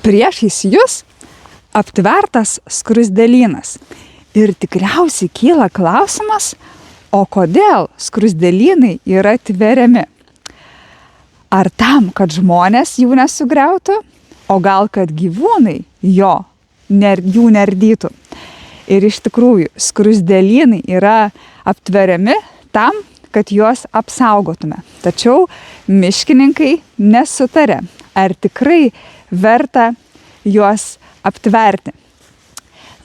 priešais jūs aptvertas skruzdėlynas. Ir tikriausiai kyla klausimas, o kodėl skruzdėlynai yra tveriami? Ar tam, kad žmonės jų nesugriautų, o gal kad gyvūnai jų neardytų? Ir iš tikrųjų, skruzdėlynai yra aptveriami tam, kad juos apsaugotume. Tačiau miškininkai nesutarė, ar tikrai verta juos aptverti.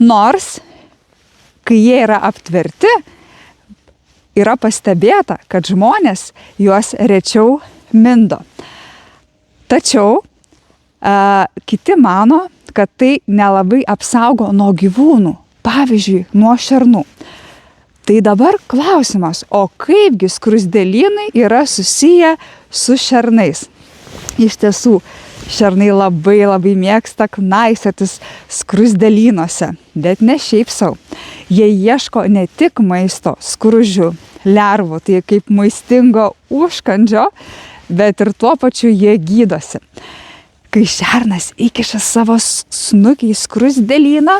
Nors, kai jie yra aptverti, yra pastebėta, kad žmonės juos rečiau mindo. Tačiau kiti mano, kad tai nelabai apsaugo nuo gyvūnų, pavyzdžiui, nuo šernų. Tai dabar klausimas, o kaipgi skruzdėlynai yra susiję su šernais? Iš tiesų, šernai labai mėgsta knaisiotis skruzdėlynuose, bet ne šiaip sau. Jie ieško ne tik maisto, skruzdžių, lervų, tai kaip maistingo užkandžio, bet ir tuo pačiu jie gydosi. Kai šernas įkiša savo snukį į skruzdėlyną,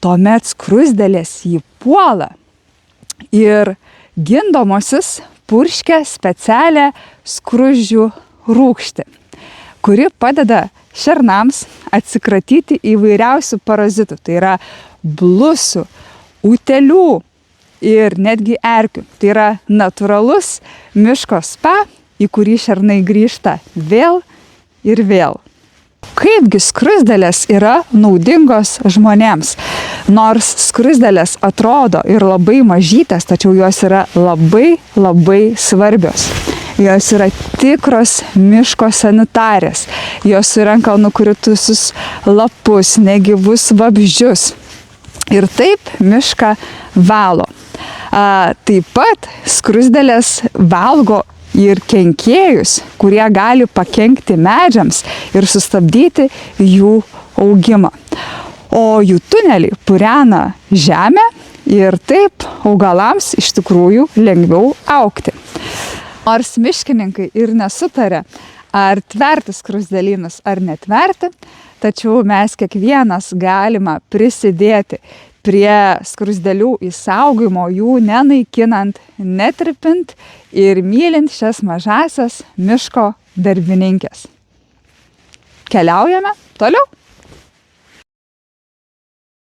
tuomet skruzdėlės jį puola ir gindomosis purškia specialią skruzdžių rūgštį, kuri padeda šernams atsikratyti įvairiausių parazitų. Tai yra blusių, utėlių ir netgi erkių. Tai yra natūralus miško spa, į kurį šernai grįžta vėl ir vėl. Kaipgi skruzdėlės yra naudingos žmonėms? Nors skruzdėlės atrodo ir labai mažytės, tačiau jos yra labai svarbios. Jos yra tikros miško sanitarės. Jos surenka nukritusius lapus, negyvus vabzdžius. Ir taip mišką valo. Taip pat skruzdėlės valgo ir kenkėjus, kurie gali pakenkti medžiams ir sustabdyti jų augimą. O jų tuneliai purena žemę ir taip augalams iš tikrųjų lengviau augti. Nors miškininkai ir nesutarė, ar tverti skruzdėlynus ar netverti, tačiau mes kiekvienas galime prisidėti prie skruzdėlių išsaugojimo, jų nenaikinant, netirpint ir mylint šias mažasias miško darbininkes. Keliaujame toliau.